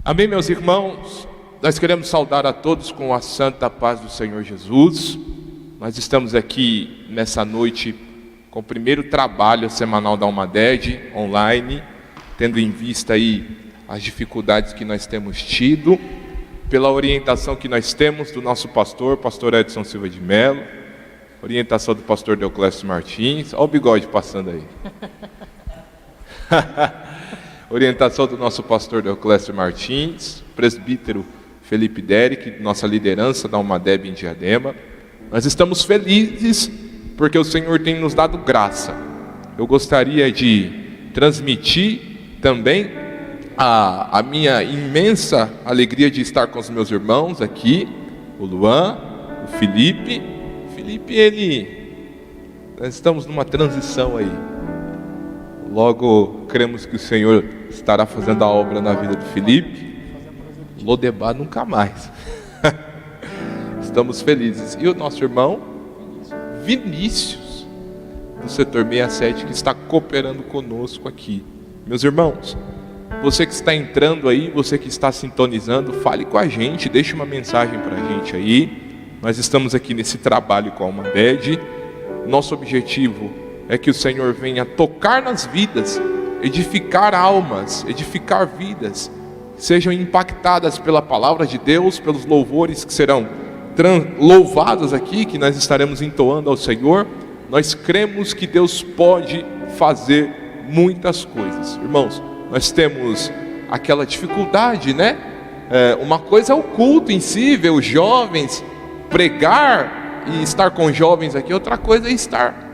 Amém, meus irmãos? Nós queremos saudar a todos com a santa paz do Senhor Jesus. Nós estamos aqui nessa noite com o primeiro trabalho semanal da Almaded online, tendo em vista aí as dificuldades que nós temos tido, pela orientação que nós temos do nosso pastor Edson Silva de Mello, orientação do pastor Deoclésio Martins. Olha o bigode passando aí. Orientação do nosso pastor Deoclésio Martins, presbítero Felipe Derick, nossa liderança da Almadeb em Diadema. Nós estamos felizes porque o Senhor tem nos dado graça. Eu gostaria de transmitir também a minha imensa alegria de estar com os meus irmãos aqui, o Luan, o Felipe. Nós estamos numa transição aí. Logo, cremos que o Senhor estará fazendo a obra na vida do Felipe. Lodebar nunca mais. Estamos felizes. E o nosso irmão Vinícius, do setor 67, que está cooperando conosco aqui. Meus irmãos, você que está entrando aí, você que está sintonizando, fale com a gente, deixe uma mensagem para a gente aí. Nós estamos aqui nesse trabalho com a Almaded. Nosso objetivo é que o Senhor venha tocar nas vidas, edificar almas, edificar vidas, sejam impactadas pela palavra de Deus, pelos louvores que serão louvados aqui, que nós estaremos entoando ao Senhor. Nós cremos que Deus pode fazer muitas coisas. Irmãos, nós temos aquela dificuldade, né? Uma coisa é o culto em si, ver os jovens pregar e estar com jovens aqui, outra coisa é estar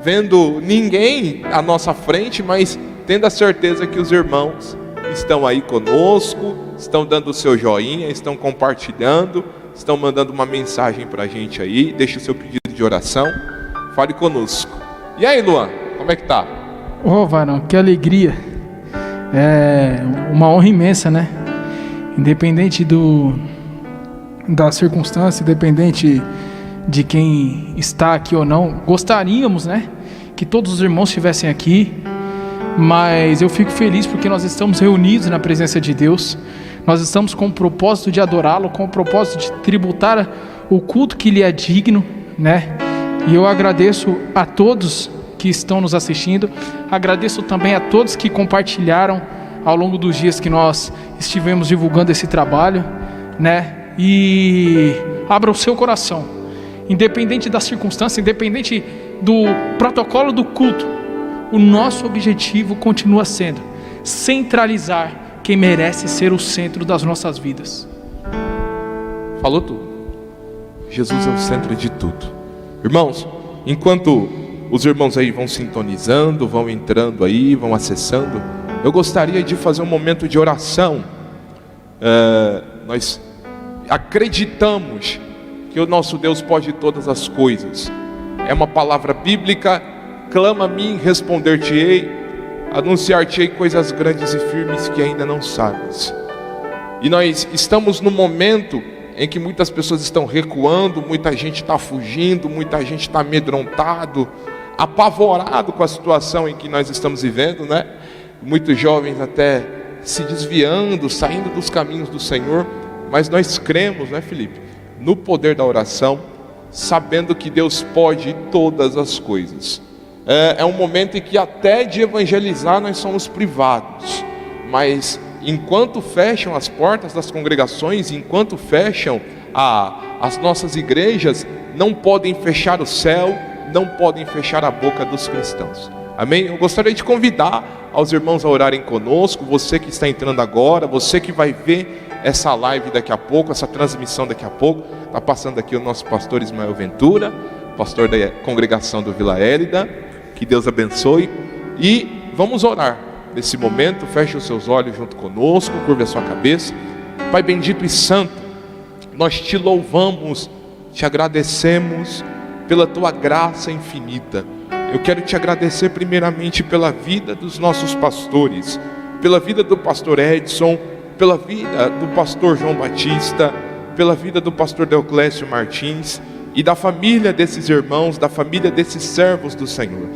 vendo ninguém à nossa frente, mas tendo a certeza que os irmãos estão aí conosco, estão dando o seu joinha, estão compartilhando, estão mandando uma mensagem para a gente aí. Deixe o seu pedido de oração, fale conosco. E aí, Luan, como é que tá? Varão, que alegria. É uma honra imensa, né? Independente da circunstância, independente de quem está aqui ou não, gostaríamos, né, que todos os irmãos estivessem aqui, mas eu fico feliz porque nós estamos reunidos na presença de Deus. Nós estamos com o propósito de adorá-lo, com o propósito de tributar o culto que lhe é digno, né? E eu agradeço a todos que estão nos assistindo, agradeço também a todos que compartilharam ao longo dos dias que nós estivemos divulgando esse trabalho, né? E abra o seu coração. Independente da circunstância, independente do protocolo do culto, o nosso objetivo continua sendo centralizar quem merece ser o centro das nossas vidas. Falou tudo. Jesus é o centro de tudo. Irmãos, enquanto os irmãos aí vão sintonizando, vão entrando aí, vão acessando, eu gostaria de fazer um momento de oração. Nós acreditamos que o nosso Deus pode todas as coisas. É uma palavra bíblica. Clama a mim, responder-te-ei, anunciar-te-ei coisas grandes e firmes que ainda não sabes. E nós estamos no momento em que muitas pessoas estão recuando, muita gente está fugindo, muita gente está amedrontado, apavorado com a situação em que nós estamos vivendo, né? Muitos jovens até se desviando, saindo dos caminhos do Senhor. Mas nós cremos, né, Felipe, no poder da oração, sabendo que Deus pode todas as coisas. É um momento em que até de evangelizar nós somos privados, mas enquanto fecham as portas das congregações, enquanto fecham as nossas igrejas, não podem fechar o céu, não podem fechar a boca dos cristãos. Amém? Eu gostaria de convidar aos irmãos a orarem conosco, você que está entrando agora, você que vai ver essa live daqui a pouco, essa transmissão daqui a pouco. Está passando aqui o nosso pastor Ismael Ventura, pastor da congregação do Vila Hélida. Que Deus abençoe. E vamos orar nesse momento. Feche os seus olhos junto conosco, curve a sua cabeça. Pai bendito e santo, nós te louvamos, te agradecemos pela tua graça infinita. Eu quero te agradecer primeiramente pela vida dos nossos pastores, pela vida do pastor Edson, pela vida do pastor João Batista, pela vida do pastor Deoclésio Martins e da família desses irmãos, da família desses servos do Senhor.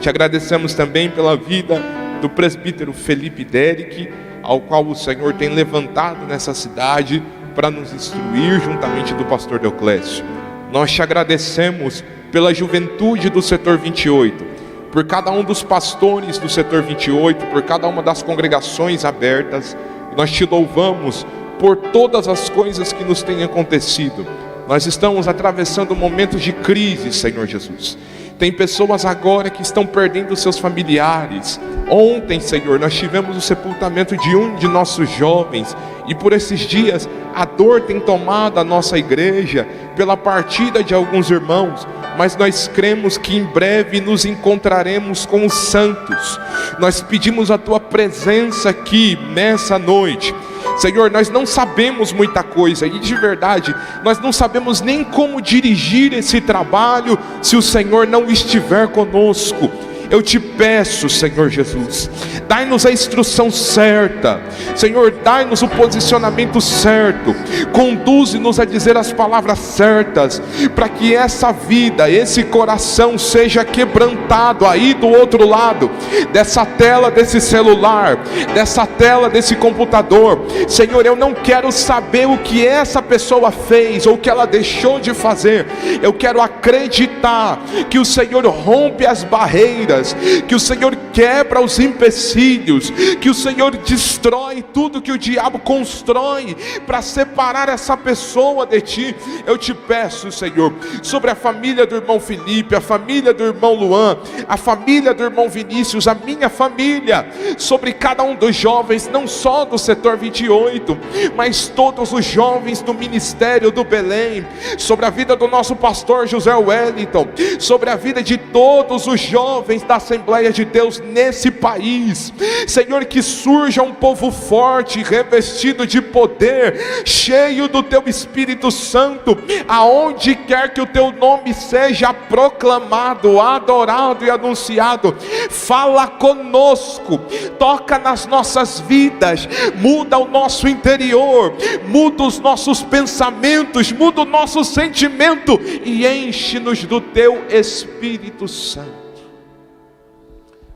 Te agradecemos também pela vida do presbítero Felipe Derick, ao qual o Senhor tem levantado nessa cidade para nos instruir juntamente do pastor Deoclésio. Nós te agradecemos pela juventude do setor 28, por cada um dos pastores do setor 28, por cada uma das congregações abertas. Nós te louvamos por todas as coisas que nos têm acontecido. Nós estamos atravessando momentos de crise, Senhor Jesus. Tem pessoas agora que estão perdendo seus familiares. Ontem, Senhor, nós tivemos o sepultamento de um de nossos jovens, e por esses dias a dor tem tomado a nossa igreja pela partida de alguns irmãos. Mas nós cremos que em breve nos encontraremos com os santos. Nós pedimos a tua presença aqui nessa noite. Senhor, nós não sabemos muita coisa, e de verdade, nós não sabemos nem como dirigir esse trabalho se o Senhor não estiver conosco. Eu te peço, Senhor Jesus, dai-nos a instrução certa. Senhor, dai-nos o posicionamento certo. Conduze-nos a dizer as palavras certas, para que essa vida, esse coração seja quebrantado aí do outro lado dessa tela desse celular, dessa tela desse computador. Senhor, eu não quero saber o que essa pessoa fez ou o que ela deixou de fazer. Eu quero acreditar que o Senhor rompe as barreiras, que o Senhor quebra os empecilhos, que o Senhor destrói tudo que o diabo constrói para separar essa pessoa de ti. Eu te peço, Senhor, sobre a família do irmão Felipe, a família do irmão Luan, a família do irmão Vinícius, a minha família, sobre cada um dos jovens, não só do setor 28, mas todos os jovens do ministério do Belém, sobre a vida do nosso pastor José Wellington, sobre a vida de todos os jovens da Assembleia de Deus nesse país. Senhor, que surja um povo forte, revestido de poder, cheio do teu Espírito Santo, aonde quer que o teu nome seja proclamado, adorado e anunciado. Fala conosco, toca nas nossas vidas, muda o nosso interior, muda os nossos pensamentos, muda o nosso sentimento e enche-nos do teu Espírito Santo.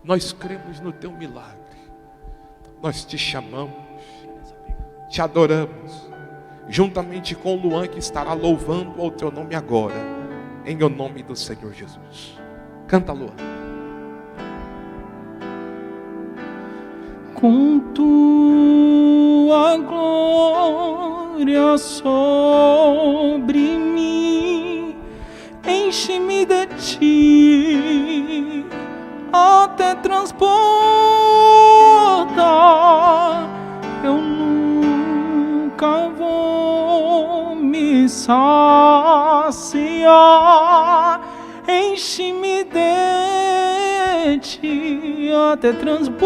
Nós cremos no teu milagre, nós te chamamos, te adoramos, juntamente com o Luan, que estará louvando ao teu nome agora, em o nome do Senhor Jesus. Canta, Luan. Com tua glória sobre mim, enche-me de ti, até transportar. Eu nunca vou me saciar. Enche-me de ti, até transbordar.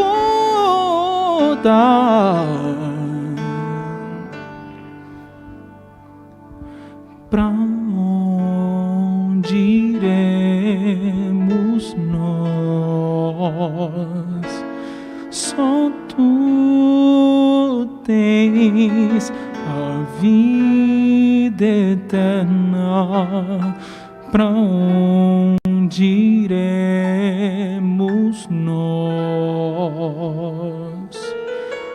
Pra onde iremos nós? Só tu tens a vida eterna. Pra onde iremos nós?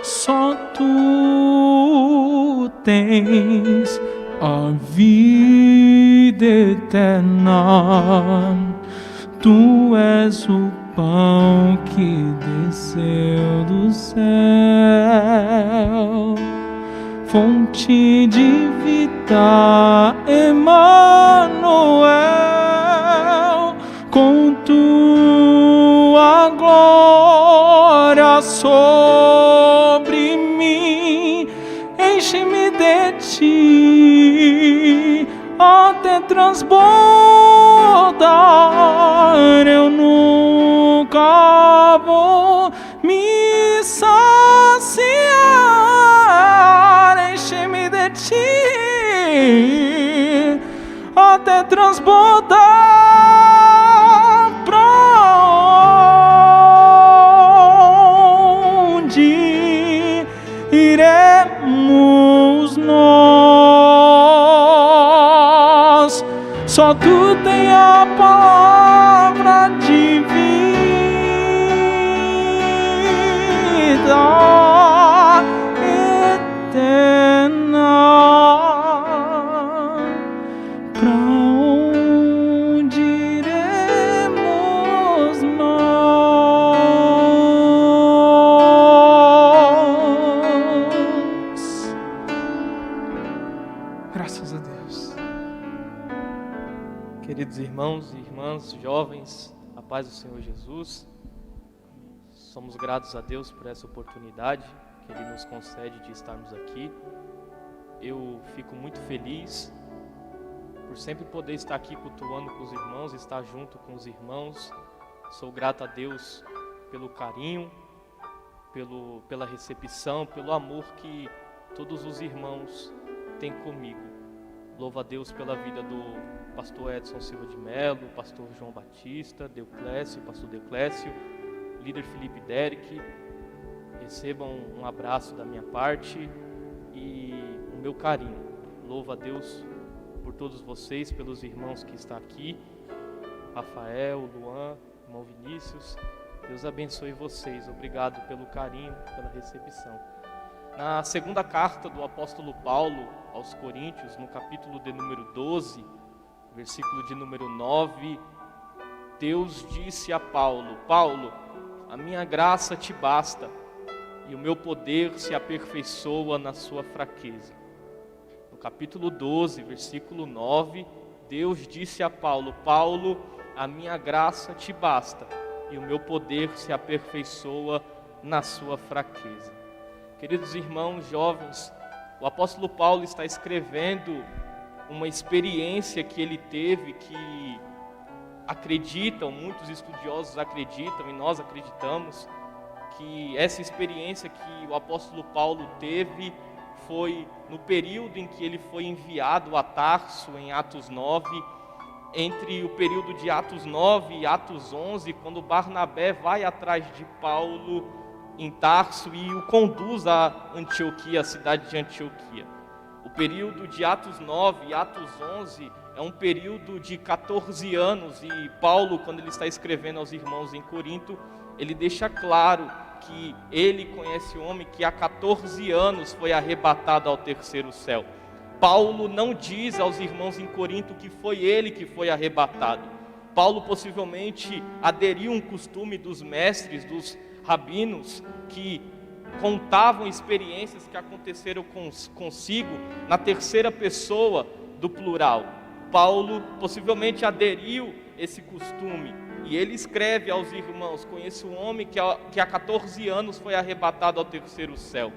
Só tu tens a vida eterna. Tu és o pão que desceu do céu, fonte de vida, Emmanuel. Com tua glória sobre mim, enche-me de ti, até transbordar. Eu nunca vou me saciar. Enche-me de ti, até transbordar. Pra onde iremos nós? Só tu tem a palavra de vida. irmãos e irmãs, jovens, a paz do Senhor Jesus. Somos gratos a Deus por essa oportunidade que Ele nos concede de estarmos aqui. Eu fico muito feliz por sempre poder estar aqui cultuando com os irmãos, estar junto com os irmãos. Sou grato a Deus pelo carinho, pela recepção, pelo amor que todos os irmãos têm comigo. Louvo a Deus pela vida do pastor Edson Silva de Mello, pastor João Batista, pastor Deoclésio, líder Felipe Derek. Recebam um abraço da minha parte e o meu carinho. Louvo a Deus por todos vocês, pelos irmãos que estão aqui, Rafael, Luan, irmão Vinícius. Deus abençoe vocês. Obrigado pelo carinho, pela recepção. Na segunda carta do apóstolo Paulo aos Coríntios, no capítulo de número 12, versículo de número 9, Deus disse a Paulo: Paulo, a minha graça te basta, e o meu poder se aperfeiçoa na sua fraqueza. No capítulo 12, versículo 9, Deus disse a Paulo: Paulo, a minha graça te basta, e o meu poder se aperfeiçoa na sua fraqueza. Queridos irmãos, jovens, o apóstolo Paulo está escrevendo uma experiência que ele teve, que muitos estudiosos acreditam e nós acreditamos, que essa experiência que o apóstolo Paulo teve foi no período em que ele foi enviado a Tarso, em Atos 9, entre o período de Atos 9 e Atos 11, quando Barnabé vai atrás de Paulo em Tarso e o conduz a Antioquia, a cidade de Antioquia. O período de Atos 9 e Atos 11 é um período de 14 anos, e Paulo, quando ele está escrevendo aos irmãos em Corinto, ele deixa claro que ele conhece o homem que há 14 anos foi arrebatado ao terceiro céu. Paulo não diz aos irmãos em Corinto que foi ele que foi arrebatado. Paulo possivelmente aderiu a um costume dos mestres, dos rabinos, que contavam experiências que aconteceram consigo na terceira pessoa do plural. Paulo possivelmente aderiu a esse costume, e ele escreve aos irmãos: conheço um homem que há 14 anos foi arrebatado ao terceiro céu.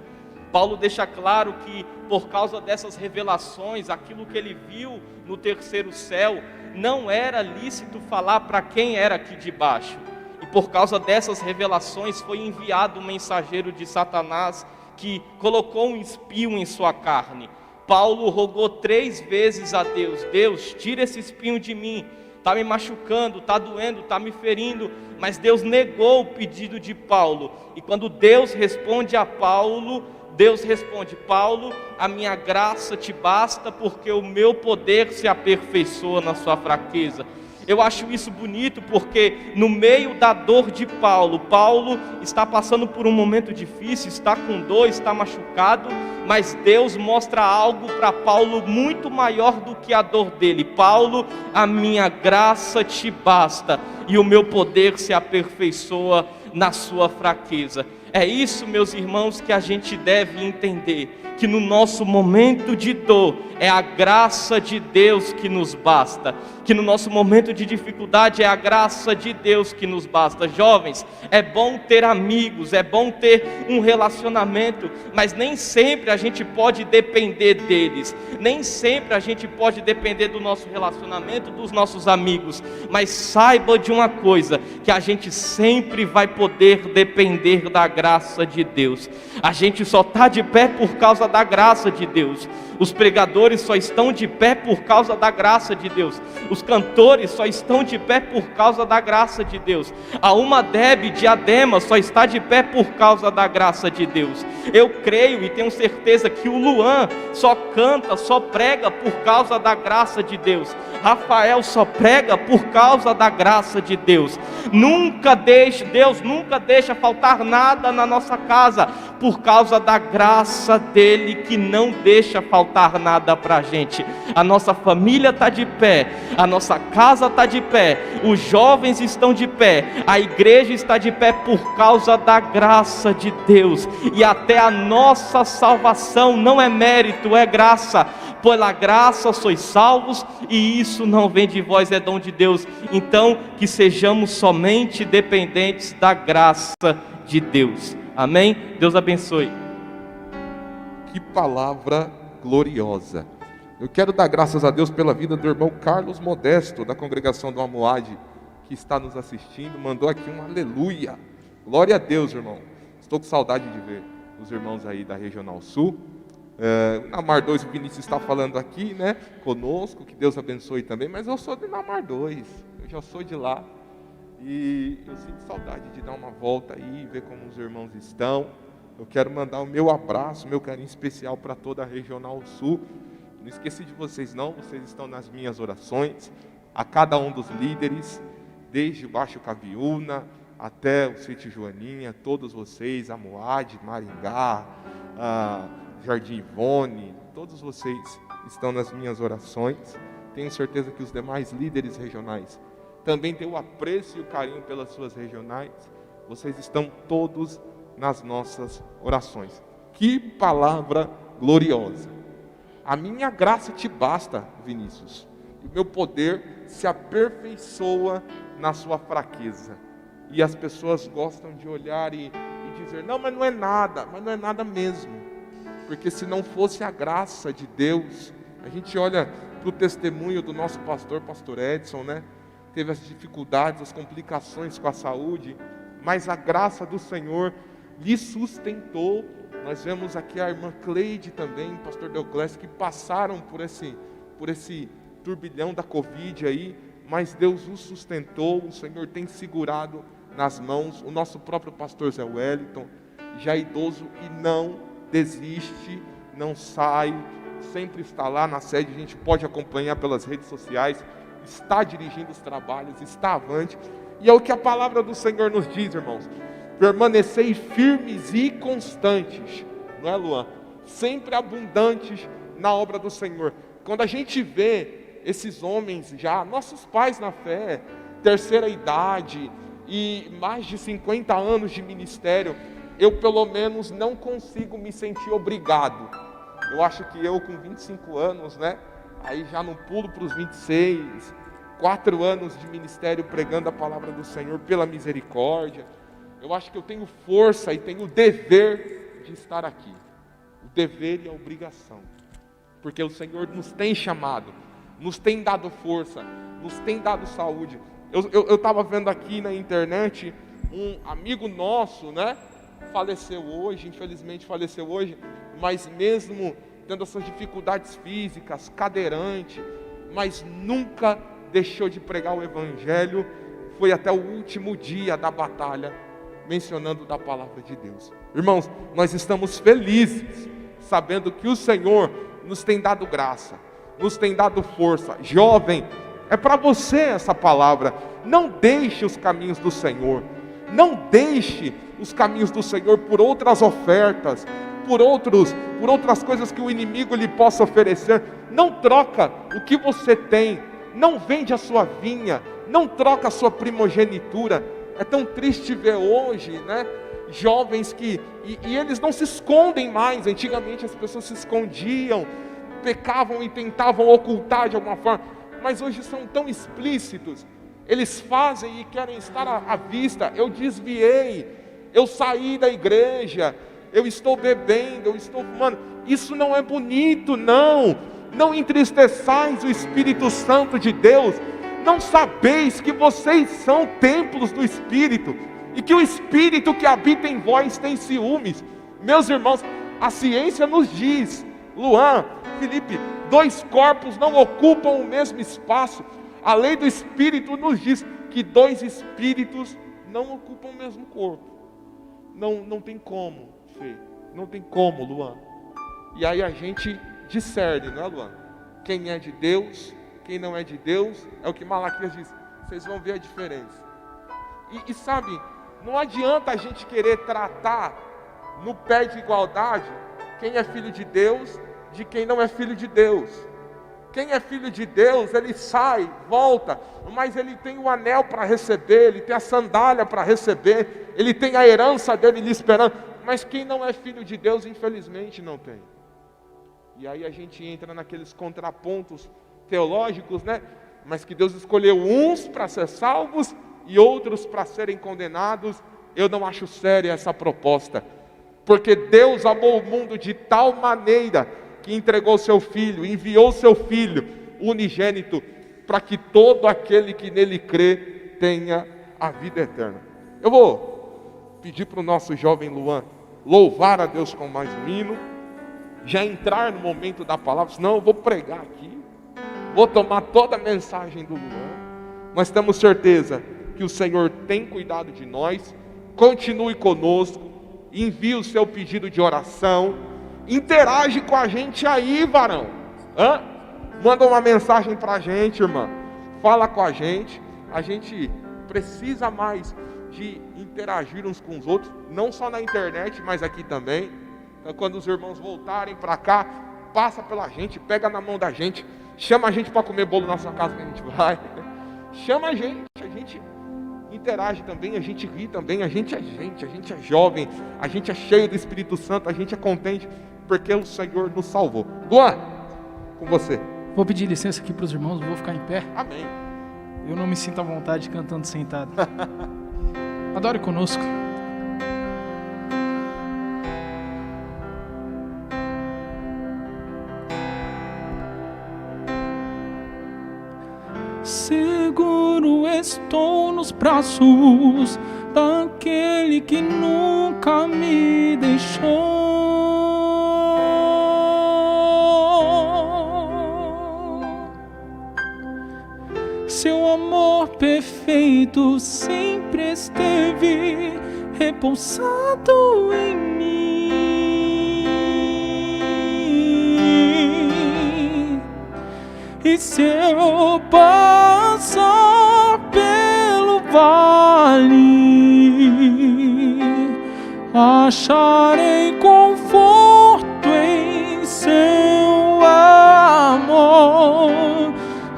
Paulo deixa claro que por causa dessas revelações, aquilo que ele viu no terceiro céu, não era lícito falar para quem era aqui de baixo. E por causa dessas revelações foi enviado um mensageiro de Satanás que colocou um espinho em sua carne. Paulo rogou 3 vezes a Deus: Deus, tira esse espinho de mim, está me machucando, está doendo, está me ferindo. Mas Deus negou o pedido de Paulo. E quando Deus responde a Paulo, Deus responde: Paulo, a minha graça te basta, porque o meu poder se aperfeiçoa na sua fraqueza. Eu acho isso bonito porque no meio da dor de Paulo está passando por um momento difícil, está com dor, está machucado, mas Deus mostra algo para Paulo muito maior do que a dor dele. Paulo, a minha graça te basta, e o meu poder se aperfeiçoa na sua fraqueza. É isso, meus irmãos, que a gente deve entender, que no nosso momento de dor é a graça de Deus que nos basta, que no nosso momento de dificuldade é a graça de Deus que nos basta. Jovens, é bom ter amigos, é bom ter um relacionamento, mas nem sempre a gente pode depender deles, nem sempre a gente pode depender do nosso relacionamento, dos nossos amigos, mas saiba de uma coisa, que a gente sempre vai poder depender da graça de Deus. A gente só está de pé por causa da graça de Deus. Os pregadores só estão de pé por causa da graça de Deus. Os cantores só estão de pé por causa da graça de Deus. A Uma Deb Diadema só está de pé por causa da graça de Deus. Eu creio e tenho certeza que o Luan só canta, só prega por causa da graça de Deus. Rafael só prega por causa da graça de Deus. Deus nunca deixa faltar nada na nossa casa, por causa da graça dele, que não deixa faltar nada para a gente. A nossa família está de pé, a nossa casa está de pé, os jovens estão de pé, a igreja está de pé por causa da graça de Deus. E até a nossa salvação não é mérito, é graça. Pela graça sois salvos, e isso não vem de vós, é dom de Deus. Então, que sejamos somente dependentes da graça de Deus. Amém? Deus abençoe. Que palavra gloriosa. Eu quero dar graças a Deus pela vida do irmão Carlos Modesto, da congregação do Amoade, que está nos assistindo, mandou aqui um aleluia. Glória a Deus, irmão. Estou com saudade de ver os irmãos aí da Regional Sul. Namar 2, o Vinícius está falando aqui, né, conosco, que Deus abençoe também, mas eu sou de Namar 2, eu já sou de lá, e eu sinto saudade de dar uma volta aí, ver como os irmãos estão. Eu quero mandar o meu abraço, meu carinho especial para toda a Regional Sul. Não esqueci de vocês não, vocês estão nas minhas orações, a cada um dos líderes, desde o Baixo Cabiúna até o Sítio Joaninha, todos vocês, Amoade, Maringá, Jardim Ivone, todos vocês estão nas minhas orações. Tenho certeza que os demais líderes regionais também têm o apreço e o carinho pelas suas regionais. Vocês estão todos nas nossas orações. Que palavra gloriosa. A minha graça te basta, Vinícius, e o meu poder se aperfeiçoa na sua fraqueza. E as pessoas gostam de olhar e dizer, não, mas não é nada mesmo. Porque se não fosse a graça de Deus, a gente olha para o testemunho do nosso pastor Edson, né? Teve as dificuldades, as complicações com a saúde, mas a graça do Senhor lhe sustentou. Nós vemos aqui a irmã Cleide também, o pastor Deoclésio, que passaram por esse turbilhão da Covid aí, mas Deus os sustentou, o Senhor tem segurado nas mãos. O nosso próprio pastor Zé Wellington, já idoso e não desiste, não sai, sempre está lá na sede, a gente pode acompanhar pelas redes sociais, está dirigindo os trabalhos, está avante, e é o que a palavra do Senhor nos diz, irmãos: permanecei firmes e constantes, não é, Luan? Sempre abundantes na obra do Senhor. Quando a gente vê esses homens já, nossos pais na fé, terceira idade e mais de 50 anos de ministério, eu pelo menos não consigo me sentir obrigado. Eu acho que eu com 25 anos, né, aí já não pulo para os 26, 4 anos de ministério pregando a palavra do Senhor pela misericórdia, eu acho que eu tenho força e tenho o dever de estar aqui, o dever e a obrigação, porque o Senhor nos tem chamado, nos tem dado força, nos tem dado saúde. Eu estava vendo aqui na internet, um amigo nosso, né, faleceu hoje, infelizmente faleceu hoje, mas mesmo tendo essas dificuldades físicas, cadeirante, mas nunca deixou de pregar o Evangelho, foi até o último dia da batalha, mencionando da palavra de Deus. Irmãos, nós estamos felizes, sabendo que o Senhor nos tem dado graça, nos tem dado força. Jovem, é para você essa palavra. Não deixe os caminhos do Senhor, não deixe os caminhos do Senhor por outras ofertas, por outras coisas que o inimigo lhe possa oferecer. Não troca o que você tem, não vende a sua vinha, não troca a sua primogenitura. É tão triste ver hoje, né, jovens que, e eles não se escondem mais. Antigamente as pessoas se escondiam, pecavam e tentavam ocultar de alguma forma, mas hoje são tão explícitos, eles fazem e querem estar à vista. Eu desviei, eu saí da igreja, eu estou bebendo, eu estou fumando. Isso não é bonito, não entristeçais o Espírito Santo de Deus. Não sabeis que vocês são templos do Espírito, e que o Espírito que habita em vós tem ciúmes? Meus irmãos, a ciência nos diz, Luan, Felipe, 2 corpos não ocupam o mesmo espaço. A lei do Espírito nos diz que 2 espíritos não ocupam o mesmo corpo. Não tem como, Fê, não tem como, Luan. E aí a gente discerne, não é, Luan? Quem é de Deus, quem não é de Deus, é o que Malaquias diz. Vocês vão ver a diferença. E sabe, não adianta a gente querer tratar no pé de igualdade quem é filho de Deus de quem não é filho de Deus. Quem é filho de Deus, ele sai, volta, mas ele tem o anel para receber, ele tem a sandália para receber, ele tem a herança dele lhe esperando. Mas quem não é filho de Deus, infelizmente não tem. E aí a gente entra naqueles contrapontos teológicos, né? Mas que Deus escolheu uns para ser salvos e outros para serem condenados. Eu não acho séria essa proposta, porque Deus amou o mundo de tal maneira que entregou seu Filho, enviou seu Filho unigênito, para que todo aquele que nele crê tenha a vida eterna. Eu vou pedir para o nosso jovem Luan louvar a Deus com mais um hino, já entrar no momento da palavra, senão eu vou pregar aqui, vou tomar toda a mensagem do Luan. Nós temos certeza que o Senhor tem cuidado de nós. Continue conosco, envie o seu pedido de oração, interage com a gente aí, varão. Manda uma mensagem para a gente, irmã, fala com a gente precisa mais de interagir uns com os outros, não só na internet, mas aqui também. Então, quando os irmãos voltarem para cá, passa pela gente, pega na mão da gente, chama a gente para comer bolo na sua casa que a gente vai, chama a gente interage também, a gente ri também, a gente é jovem, a gente é cheio do Espírito Santo, a gente é contente, porque o Senhor nos salvou. Luan, com você. Vou pedir licença aqui para os irmãos, vou ficar em pé. Amém. Eu não me sinto à vontade cantando sentado. Adore conosco. Seguro estou nos braços daquele que nunca me deixou. Seu amor perfeito sempre esteve repousado em mim. E se eu passar pelo vale, acharei conforto em seu amor,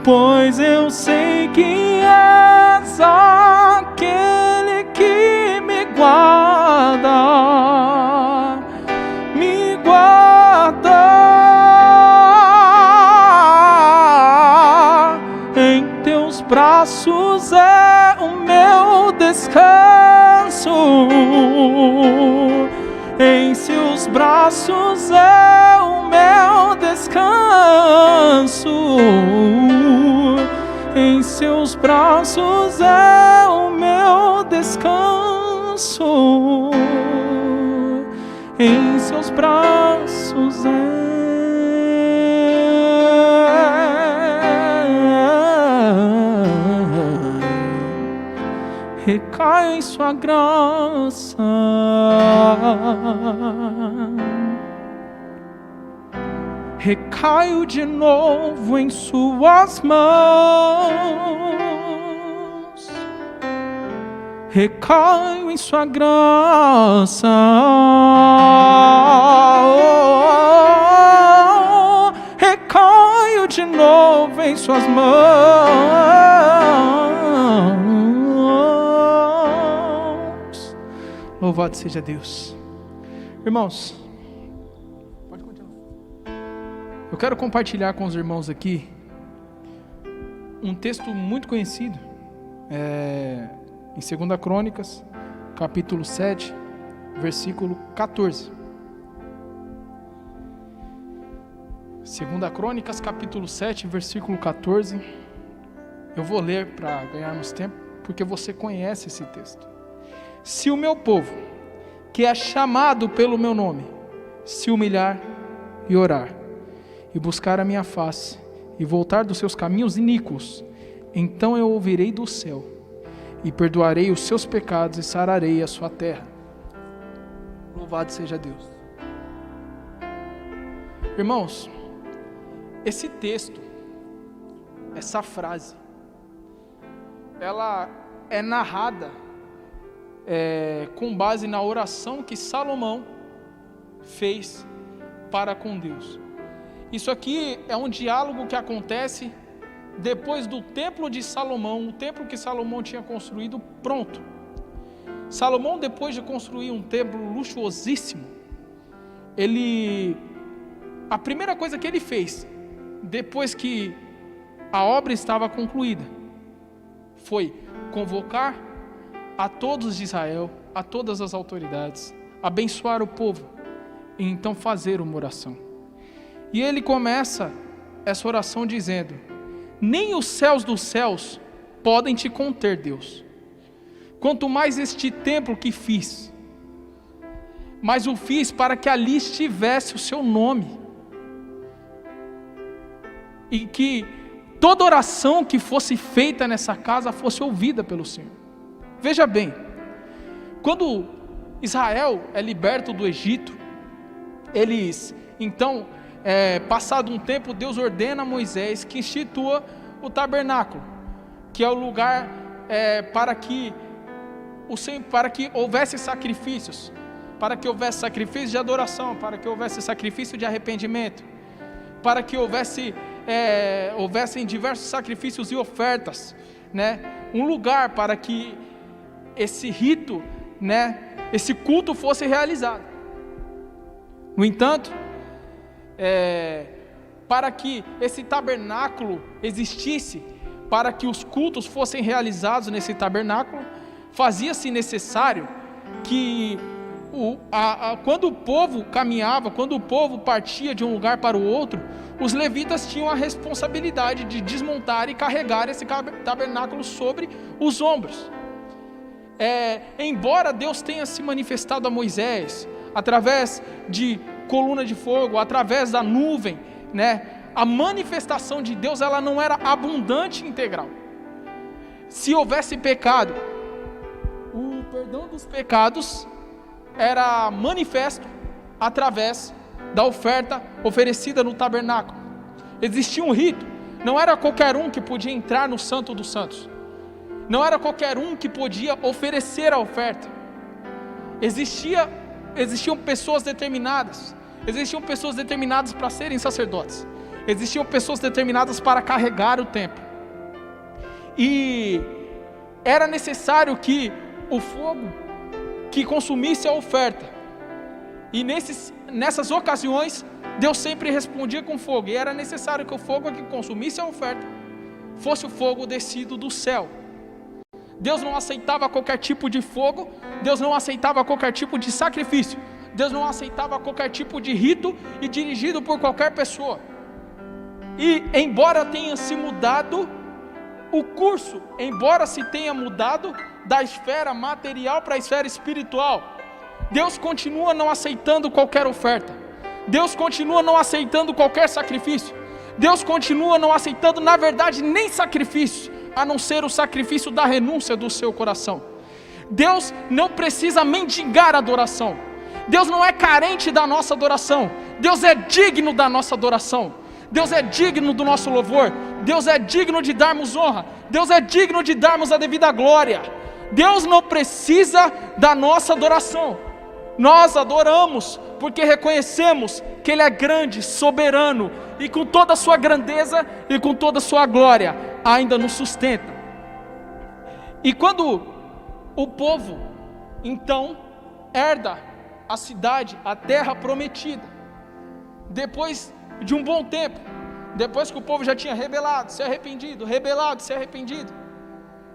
pois eu sei que és aquele que me guarda, me guarda. Em teus braços é o meu descanso, em seus braços é o meu descanso, em seus braços é o meu descanso, em seus braços recaio em sua graça, recaio de novo em suas mãos, recaio em sua graça, recaio de novo em suas mãos. Louvado seja Deus. Irmãos, pode continuar. Eu quero compartilhar com os irmãos aqui um texto muito conhecido, em 2 Crônicas, capítulo 7, versículo 14. 2 Crônicas, capítulo 7, versículo 14. Eu vou ler para ganharmos tempo, porque você conhece esse texto. Se o meu povo, que é chamado pelo meu nome, se humilhar e orar, e buscar a minha face, e voltar dos seus caminhos iníquos, então eu ouvirei do céu, e perdoarei os seus pecados, e sararei a sua terra. Louvado seja Deus. Irmãos, esse texto, essa frase, ela é narrada com base na oração que Salomão fez para com Deus. Isso aqui é um diálogo que acontece depois do templo de Salomão, o templo que Salomão tinha construído pronto. Salomão, depois de construir um templo luxuosíssimo, ele a primeira coisa que ele fez, depois que a obra estava concluída, foi convocar a todos de Israel, a todas as autoridades, abençoar o povo, e então fazer uma oração. E ele começa essa oração dizendo: nem os céus dos céus podem te conter, Deus, quanto mais este templo que fiz, mas o fiz para que ali estivesse o seu nome, e que toda oração que fosse feita nessa casa fosse ouvida pelo Senhor. Veja bem, quando Israel é liberto do Egito, eles então, passado um tempo, Deus ordena a Moisés que institua o tabernáculo, que é o lugar para que houvesse sacrifícios, para que houvesse sacrifício de adoração, para que houvesse sacrifício de arrependimento, para que houvessem diversos sacrifícios e ofertas, né? Um lugar para que esse rito, né, esse culto fosse realizado. No entanto, para que esse tabernáculo existisse, para que os cultos fossem realizados nesse tabernáculo, fazia-se necessário que quando o povo caminhava, quando o povo partia de um lugar para o outro, os levitas tinham a responsabilidade de desmontar e carregar esse tabernáculo sobre os ombros. Embora Deus tenha se manifestado a Moisés através de coluna de fogo, através da nuvem, né, a manifestação de Deus, ela não era abundante e integral. Se houvesse pecado, o perdão dos pecados era manifesto através da oferta oferecida no tabernáculo. Existia um rito, não era qualquer um que podia entrar no Santo dos Santos, não era qualquer um que podia oferecer a oferta. Existiam pessoas determinadas para serem sacerdotes, existiam pessoas determinadas para carregar o templo, e era necessário que o fogo que consumisse a oferta, e nessas ocasiões Deus sempre respondia com fogo, e era necessário que o fogo que consumisse a oferta fosse o fogo descido do céu. Deus não aceitava qualquer tipo de fogo, Deus não aceitava qualquer tipo de sacrifício, Deus não aceitava qualquer tipo de rito e dirigido por qualquer pessoa. E embora tenha se mudado o curso, embora se tenha mudado da esfera material para a esfera espiritual, Deus continua não aceitando qualquer oferta, Deus continua não aceitando qualquer sacrifício, Deus continua não aceitando, na verdade, nem sacrifício, a não ser o sacrifício da renúncia do seu coração. Deus não precisa mendigar adoração, Deus não é carente da nossa adoração, Deus é digno da nossa adoração, Deus é digno do nosso louvor, Deus é digno de darmos honra, Deus é digno de darmos a devida glória. Deus não precisa da nossa adoração, nós adoramos porque reconhecemos que Ele é grande, soberano, e com toda a sua grandeza e com toda a sua glória ainda nos sustenta. E quando o povo então herda a cidade, a terra prometida, depois de um bom tempo, depois que o povo já tinha rebelado, se arrependido,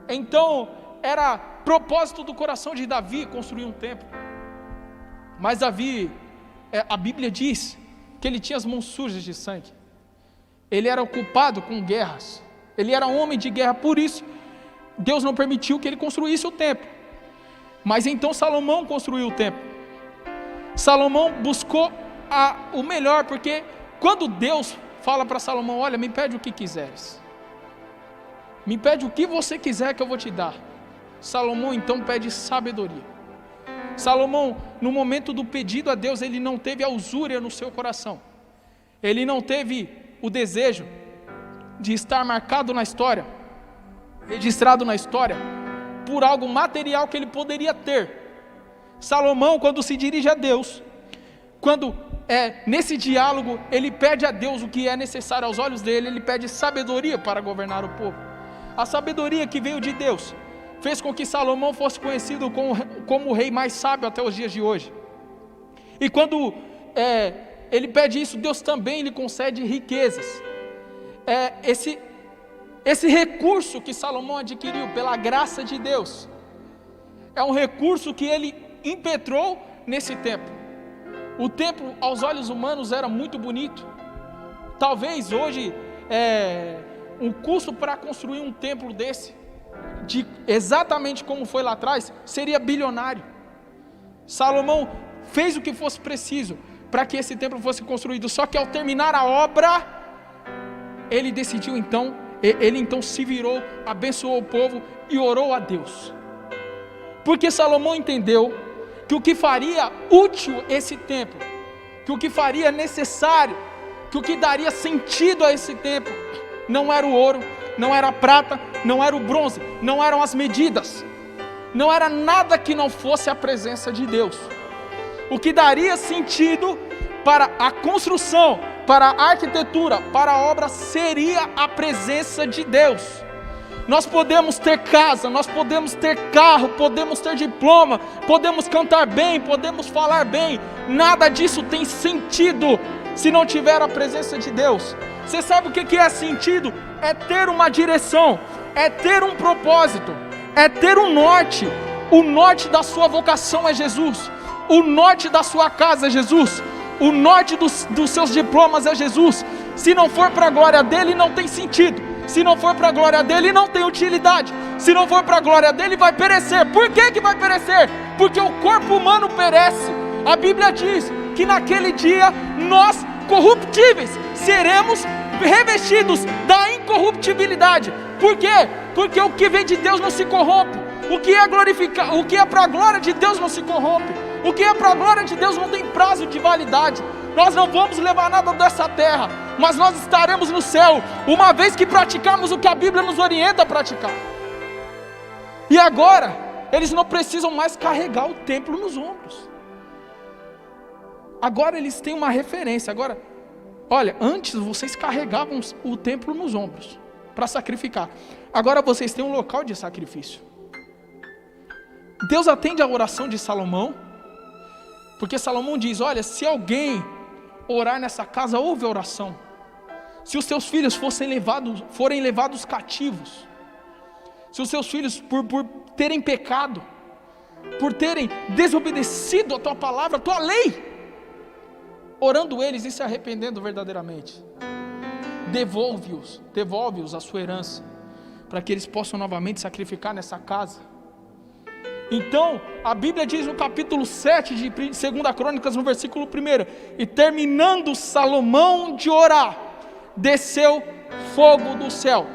então era propósito do coração de Davi construir um templo. Mas Davi, a Bíblia diz que ele tinha as mãos sujas de sangue, ele era ocupado com guerras, ele era homem de guerra, por isso Deus não permitiu que ele construísse o templo. Mas então Salomão construiu o templo. Salomão buscou o melhor, porque quando Deus fala para Salomão: olha, me pede o que quiseres, me pede o que você quiser que eu vou te dar, Salomão então pede sabedoria. Salomão, no momento do pedido a Deus, ele não teve a usúria no seu coração, ele não teve o desejo de estar marcado na história, registrado na história, por algo material que ele poderia ter. Salomão, quando se dirige a Deus, quando nesse diálogo, ele pede a Deus o que é necessário aos olhos dele, ele pede sabedoria para governar o povo. A sabedoria que veio de Deus fez com que Salomão fosse conhecido como o rei mais sábio até os dias de hoje. E quando ele pede isso, Deus também lhe concede riquezas. Esse recurso que Salomão adquiriu pela graça de Deus, é um recurso que ele impetrou nesse templo. O templo aos olhos humanos era muito bonito. Talvez hoje um custo para construir um templo desse, exatamente como foi lá atrás, seria bilionário. Salomão fez o que fosse preciso para que esse templo fosse construído, só que ao terminar a obra, ele decidiu então, ele então se virou, abençoou o povo e orou a Deus, porque Salomão entendeu que o que faria útil esse templo, que o que faria necessário, que o que daria sentido a esse templo, não era o ouro, não era a prata, não era o bronze, não eram as medidas, não era nada que não fosse a presença de Deus. O que daria sentido para a construção, para a arquitetura, para a obra, seria a presença de Deus. Nós podemos ter casa, nós podemos ter carro, podemos ter diploma, podemos cantar bem, podemos falar bem, nada disso tem sentido se não tiver a presença de Deus. Você sabe o que é sentido? É ter uma direção, é ter um propósito, é ter um norte. O norte da sua vocação é Jesus, o norte da sua casa é Jesus, o norte dos seus diplomas é Jesus. Se não for para a glória dele, não tem sentido. Se não for para a glória dele, não tem utilidade. Se não for para a glória dele, vai perecer. Por que vai perecer? Porque o corpo humano perece. A Bíblia diz que naquele dia nós, corruptíveis, seremos revestidos da incorruptibilidade. Por quê? Porque o que vem de Deus não se corrompe. O que é para a glória de Deus não se corrompe. O que é para a glória de Deus não tem prazo de validade. Nós não vamos levar nada dessa terra, mas nós estaremos no céu, uma vez que praticarmos o que a Bíblia nos orienta a praticar. E agora, eles não precisam mais carregar o templo nos ombros. Agora eles têm uma referência. Agora, olha, antes vocês carregavam o templo nos ombros para sacrificar. Agora vocês têm um local de sacrifício. Deus atende a oração de Salomão, porque Salomão diz: olha, se alguém orar nessa casa, houve oração. Se os seus filhos forem levados cativos, se os seus filhos por terem pecado, por terem desobedecido a tua palavra, a tua lei, orando eles e se arrependendo verdadeiramente, devolve-os a sua herança, para que eles possam novamente sacrificar nessa casa. Então, a Bíblia diz no capítulo 7 de 2 Crônicas, no versículo 1: e terminando Salomão de orar, desceu fogo do céu.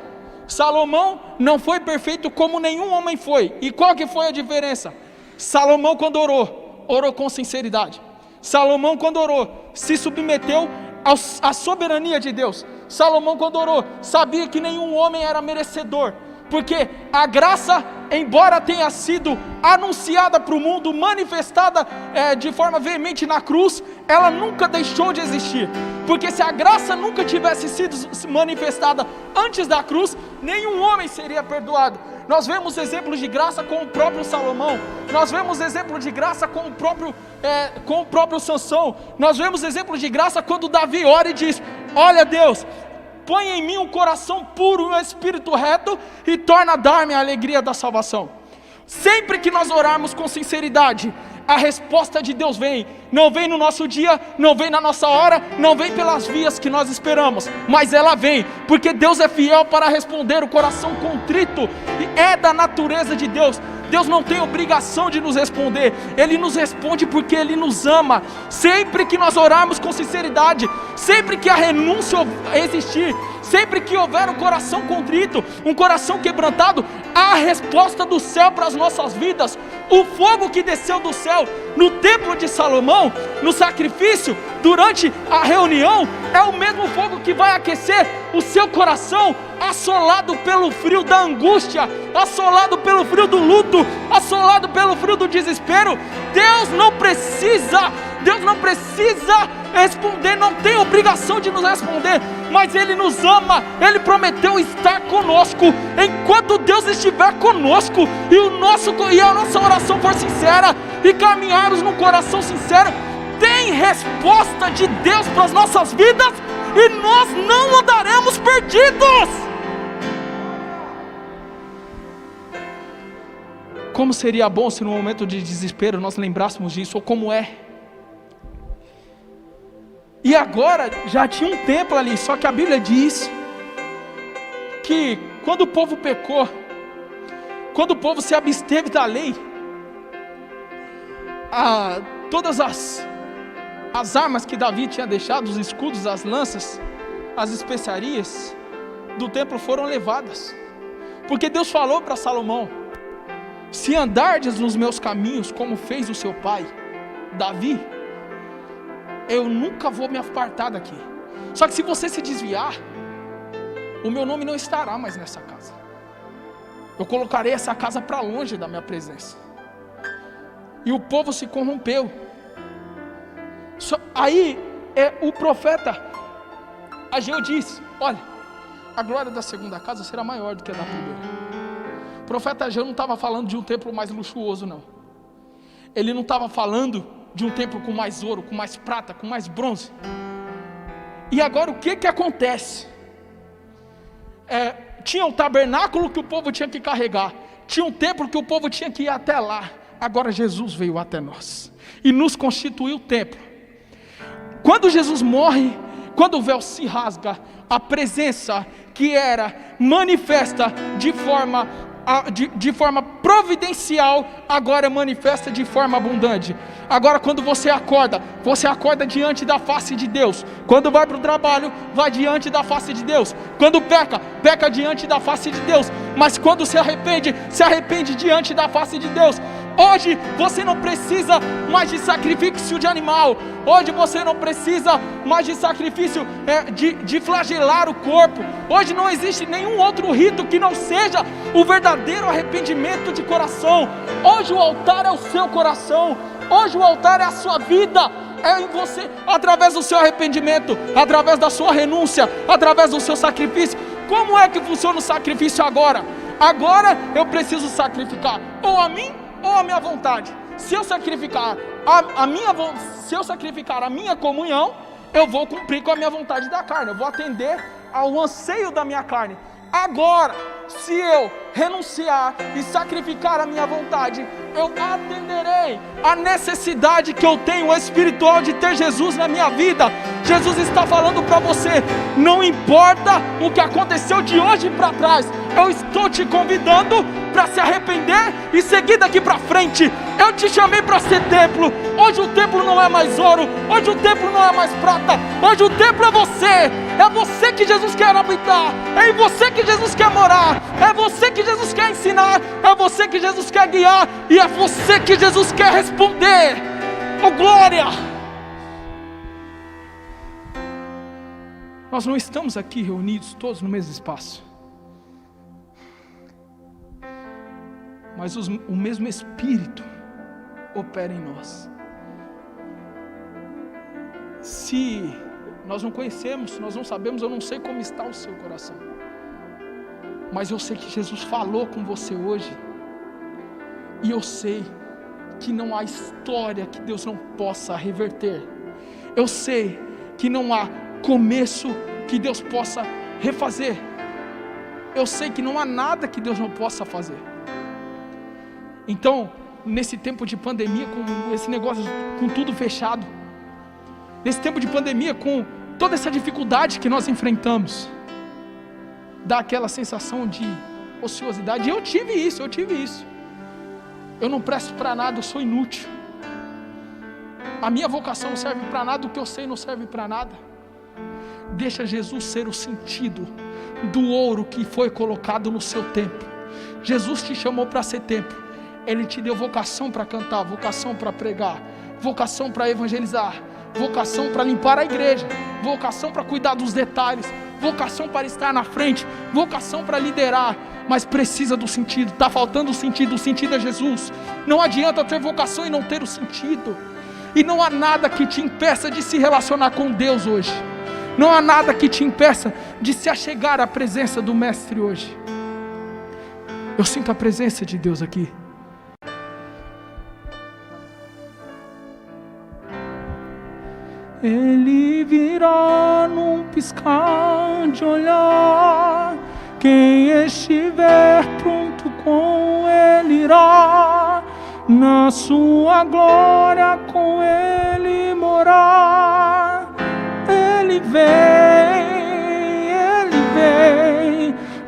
Salomão não foi perfeito como nenhum homem foi. E qual que foi a diferença? Salomão, quando orou com sinceridade. Salomão, quando orou, se submeteu à soberania de Deus. Salomão, quando orou, sabia que nenhum homem era merecedor, porque a graça, embora tenha sido anunciada para o mundo, manifestada de forma veemente na cruz, ela nunca deixou de existir. Porque se a graça nunca tivesse sido manifestada antes da cruz, nenhum homem seria perdoado. Nós vemos exemplos de graça com o próprio Salomão, nós vemos exemplo de graça com o próprio Sansão, nós vemos exemplo de graça quando Davi ora e diz: olha Deus, põe em mim um coração puro e um espírito reto, e torna a dar-me a alegria da salvação. Sempre que nós orarmos com sinceridade, a resposta de Deus vem. Não vem no nosso dia, não vem na nossa hora, não vem pelas vias que nós esperamos, mas ela vem, porque Deus é fiel para responder. O coração contrito é da natureza de Deus. Deus não tem obrigação de nos responder, Ele nos responde porque Ele nos ama. Sempre que nós orarmos com sinceridade, sempre que a renúncia existir, sempre que houver um coração contrito, um coração quebrantado, há a resposta do céu para as nossas vidas. O fogo que desceu do céu no templo de Salomão, no sacrifício, durante a reunião, é o mesmo fogo que vai aquecer o seu coração, assolado pelo frio da angústia, assolado pelo frio do luto, assolado pelo frio do desespero. Deus não precisa responder, não tem obrigação de nos responder, mas Ele nos ama. Ele prometeu estar conosco enquanto Deus estiver conosco, e a nossa oração for sincera, e caminharmos num coração sincero. Tem Vem resposta de Deus para as nossas vidas e nós não andaremos perdidos. Como seria bom se no momento de desespero nós lembrássemos disso, ou como é. E agora já tinha um templo ali, só que a Bíblia diz que quando o povo pecou, quando o povo se absteve da lei, todas as armas que Davi tinha deixado, os escudos, as lanças, as especiarias do templo foram levadas, porque Deus falou para Salomão: se andardes nos meus caminhos, como fez o seu pai, Davi, eu nunca vou me apartar daqui. Só que se você se desviar, o meu nome não estará mais nessa casa. Eu colocarei essa casa para longe da minha presença. E o povo se corrompeu. Aí o profeta Ageu disse: olha, a glória da segunda casa será maior do que a da primeira. O profeta Ageu não estava falando de um templo mais luxuoso, não. Ele não estava falando de um templo com mais ouro, com mais prata, com mais bronze. E agora o que acontece? Tinha um tabernáculo que o povo tinha que carregar, tinha um templo que o povo tinha que ir até lá. Agora Jesus veio até nós e nos constituiu o templo. Quando Jesus morre, quando o véu se rasga, a presença que era manifesta de forma providencial, agora é manifesta de forma abundante. Agora quando você acorda diante da face de Deus. Quando vai para o trabalho, vai diante da face de Deus. Quando peca diante da face de Deus. Mas quando se arrepende diante da face de Deus. Hoje você não precisa mais de sacrifício de animal. Hoje você não precisa mais de sacrifício de flagelar o corpo. Hoje não existe nenhum outro rito que não seja o verdadeiro arrependimento de coração. Hoje o altar é o seu coração. Hoje o altar é a sua vida. É em você, através do seu arrependimento, através da sua renúncia, através do seu sacrifício. Como é que funciona o sacrifício agora? Agora eu preciso sacrificar ou a mim ou a minha vontade. Se eu sacrificar a minha comunhão, eu vou cumprir com a minha vontade da carne, eu vou atender ao anseio da minha carne. Agora, se eu renunciar e sacrificar a minha vontade, eu atenderei a necessidade que eu tenho espiritual de ter Jesus na minha vida. Jesus está falando para você: não importa o que aconteceu de hoje para trás, eu estou te convidando para se arrepender e seguir daqui para frente. Eu te chamei para ser templo. Hoje o templo não é mais ouro, hoje o templo não é mais prata, hoje o templo é você. É você que Jesus quer habitar, é em você que Jesus quer morar, é você que Jesus quer ensinar, é você que Jesus quer guiar, e é você que Jesus quer responder. Oh glória! Nós não estamos aqui reunidos todos no mesmo espaço, mas o mesmo Espírito opera em nós. Se nós não conhecemos, nós não sabemos, eu não sei como está o seu coração, mas eu sei que Jesus falou com você hoje, e eu sei que não há história que Deus não possa reverter. Eu sei que não há começo que Deus possa refazer. Eu sei que não há nada que Deus não possa fazer. Então, nesse tempo de pandemia, com esse negócio, com tudo fechado, nesse tempo de pandemia, com toda essa dificuldade que nós enfrentamos, dá aquela sensação de ociosidade. Eu tive isso. Eu não presto para nada, eu sou inútil. A minha vocação não serve para nada, o que eu sei não serve para nada. Deixa Jesus ser o sentido do ouro que foi colocado no seu templo. Jesus te chamou para ser templo. Ele te deu vocação para cantar, vocação para pregar, vocação para evangelizar, vocação para limpar a igreja, vocação para cuidar dos detalhes, vocação para estar na frente, vocação para liderar, mas precisa do sentido. Está faltando o sentido é Jesus. Não adianta ter vocação e não ter o sentido. E não há nada que te impeça de se relacionar com Deus hoje. Não há nada que te impeça de se achegar à presença do Mestre hoje. Eu sinto a presença de Deus aqui. Ele virá num piscar de olhar. Quem estiver pronto com Ele irá, na sua glória com Ele morar. Ele vem,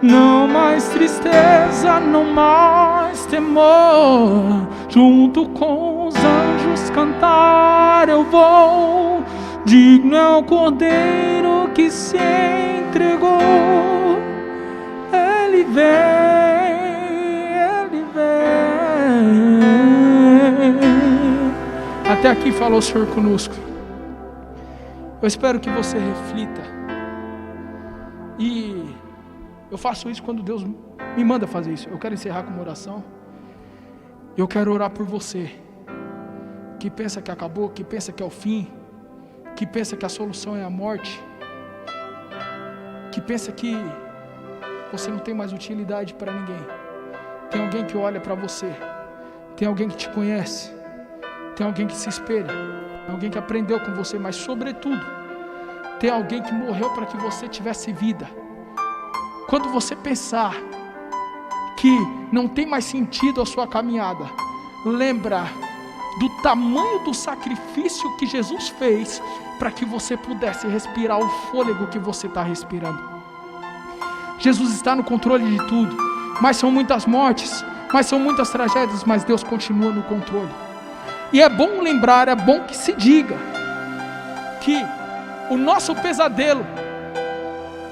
não mais tristeza, não mais temor. Junto com os anjos cantar eu vou. Digno é o Cordeiro que se entregou. Ele vem. Até aqui falou o Senhor conosco. Eu espero que você reflita. E eu faço isso quando Deus me manda fazer isso. Eu quero encerrar com uma oração. Eu quero orar por você que pensa que acabou, que pensa que é o fim, que pensa que a solução é a morte, que pensa que você não tem mais utilidade para ninguém. Tem alguém que olha para você, tem alguém que te conhece, tem alguém que se espelha, tem alguém que aprendeu com você, mas sobretudo tem alguém que morreu para que você tivesse vida. Quando você pensar que não tem mais sentido a sua caminhada, lembra do tamanho do sacrifício que Jesus fez para que você pudesse respirar o fôlego que você está respirando. Jesus está no controle de tudo, mas são muitas mortes, mas são muitas tragédias, mas Deus continua no controle. E é bom lembrar, é bom que se diga que o nosso pesadelo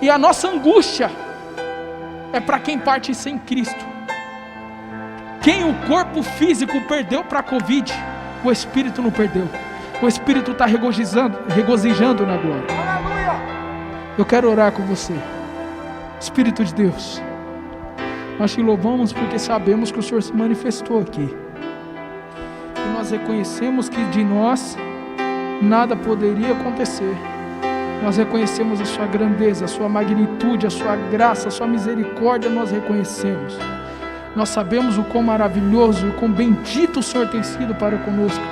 e a nossa angústia é para quem parte sem Cristo. Quem o corpo físico perdeu para a Covid, o Espírito não perdeu. O Espírito está regozijando na glória. Eu quero orar com você. Espírito de Deus, nós te louvamos porque sabemos que o Senhor se manifestou aqui. E nós reconhecemos que de nós nada poderia acontecer. Nós reconhecemos a sua grandeza, a sua magnitude, a sua graça, a sua misericórdia, nós reconhecemos. Nós sabemos o quão maravilhoso e o quão bendito o Senhor tem sido para conosco.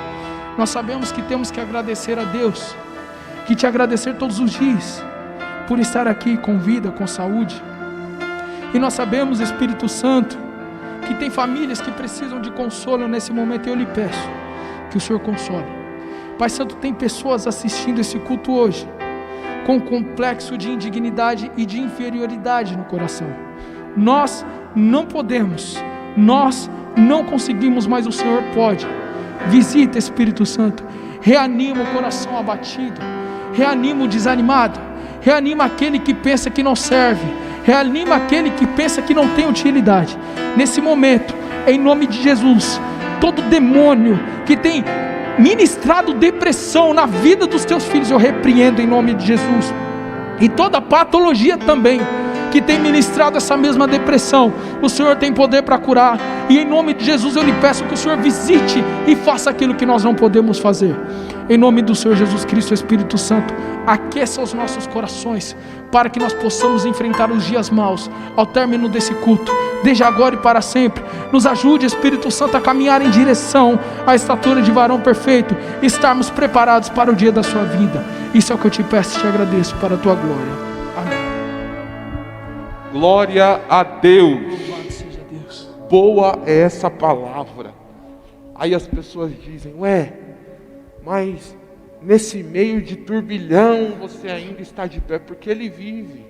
Nós sabemos que temos que agradecer a Deus, que te agradecer todos os dias, por estar aqui com vida, com saúde. E nós sabemos, Espírito Santo, que tem famílias que precisam de consolo nesse momento, e eu lhe peço que o Senhor console. Pai Santo, tem pessoas assistindo esse culto hoje, com complexo de indignidade e de inferioridade no coração. Nós não podemos, nós não conseguimos, mas o Senhor pode. Visita, Espírito Santo, reanima o coração abatido, reanima o desanimado, reanima aquele que pensa que não serve, reanima aquele que pensa que não tem utilidade. Nesse momento, em nome de Jesus, todo demônio que tem ministrado depressão na vida dos teus filhos, eu repreendo em nome de Jesus. E toda patologia também que tem ministrado essa mesma depressão, o Senhor tem poder para curar. E em nome de Jesus eu lhe peço que o Senhor visite e faça aquilo que nós não podemos fazer. Em nome do Senhor Jesus Cristo, Espírito Santo, aqueça os nossos corações para que nós possamos enfrentar os dias maus ao término desse culto, desde agora e para sempre. Nos ajude, Espírito Santo, a caminhar em direção à estatura de varão perfeito, estarmos preparados para o dia da sua vida. Isso é o que eu te peço e te agradeço para a tua glória. Amém. Glória a Deus. Louvado seja Deus. Boa é essa palavra. Aí as pessoas dizem: ué, mas nesse meio de turbilhão você ainda está de pé, porque Ele vive.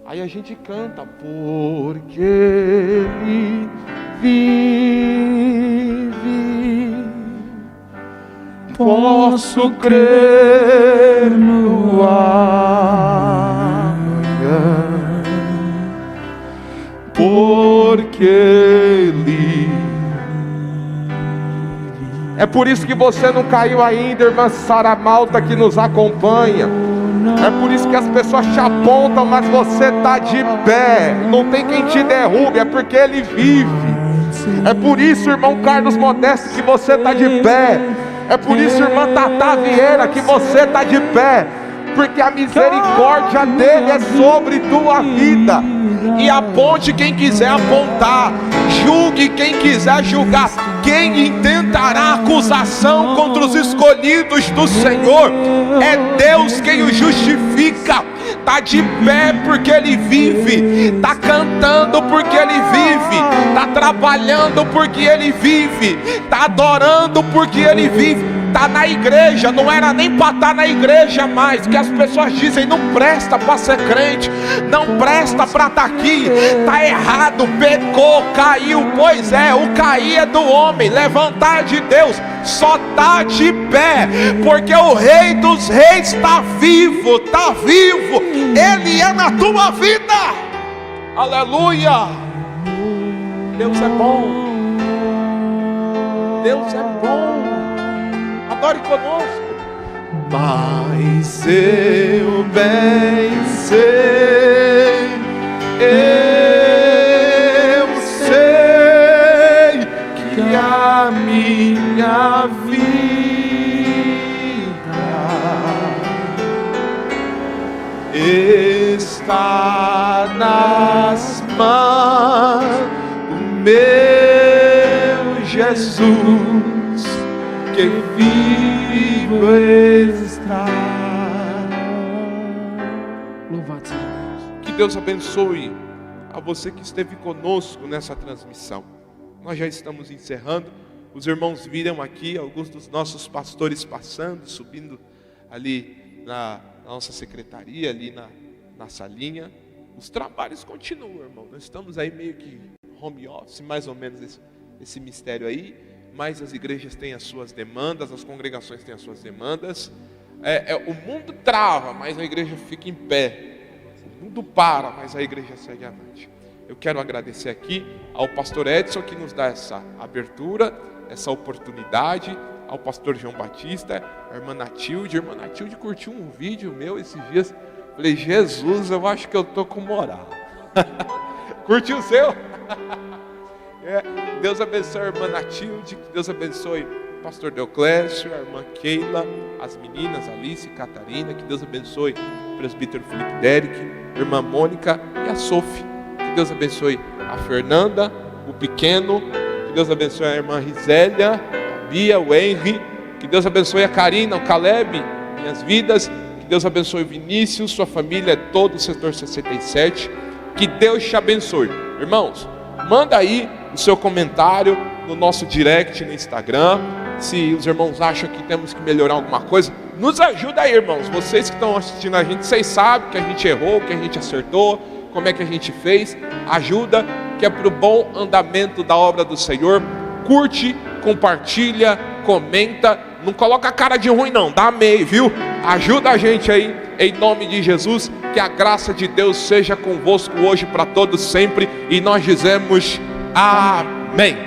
Aí a gente canta: porque Ele vive, posso crer no amanhã, porque Ele. É por isso que você não caiu ainda, irmã Sara Malta, que nos acompanha. É por isso que as pessoas te apontam, mas você está de pé. Não tem quem te derrube, é porque Ele vive. É por isso, irmão Carlos Modesto, que você está de pé. É por isso, irmã Tata Vieira, que você está de pé. Porque a misericórdia dele é sobre tua vida. E aponte quem quiser apontar, julgue quem quiser julgar. quem intentará acusação contra os escolhidos do Senhor? É Deus quem o justifica. Está de pé porque Ele vive, está cantando porque Ele vive, está trabalhando porque Ele vive, está adorando porque Ele vive, está na igreja. Não era nem para estar na igreja mais, que as pessoas dizem: não presta para ser crente, não presta para estar aqui, está errado, pecou, caiu. Pois é, o cair é do homem, levantar de Deus. Só está de pé porque o Rei dos Reis está vivo, está vivo. Ele é na tua vida. Aleluia. Deus é bom. Deus é bom. Adore conosco. Mas eu bem sei, eu sei que a minha vida está nas mãos do meu Jesus, que vivo está. Louvado seja Deus. Que Deus abençoe a você que esteve conosco nessa transmissão. Nós já estamos encerrando. Os irmãos viram aqui alguns dos nossos pastores passando, subindo ali na nossa secretaria, ali na salinha. Os trabalhos continuam, irmão. Nós estamos aí meio que home office, mais ou menos esse mistério aí. Mas as igrejas têm as suas demandas, as congregações têm as suas demandas. O mundo trava, mas a igreja fica em pé. O mundo para, mas a igreja segue avante. Eu quero agradecer aqui ao pastor Edson, que nos dá essa abertura, essa oportunidade, ao pastor João Batista, a irmã Natilde. A irmã Natilde curtiu um vídeo meu esses dias. Falei: Jesus, eu acho que eu estou com moral. Curtiu o seu? Deus abençoe a irmã Natilde, que Deus abençoe o pastor Deoclésio, a irmã Keila, as meninas Alice e Catarina, que Deus abençoe o presbítero Felipe Derek, a irmã Mônica e a Sophie, que Deus abençoe a Fernanda, o pequeno, que Deus abençoe a irmã Risélia, a Bia, o Henry, que Deus abençoe a Karina, o Caleb, minhas vidas, que Deus abençoe o Vinícius, sua família, todo o setor 67, que Deus te abençoe. Irmãos, manda aí o seu comentário no nosso direct no Instagram. Se os irmãos acham que temos que melhorar alguma coisa, nos ajuda aí, irmãos. Vocês que estão assistindo a gente, vocês sabem que a gente errou, que a gente acertou, como é que a gente fez. Ajuda, que é para o bom andamento da obra do Senhor. Curte, compartilha, comenta. Não coloca a cara de ruim não, dá amém, viu? Ajuda a gente aí, em nome de Jesus. Que a graça de Deus seja convosco hoje, para todos sempre. E nós dizemos amém.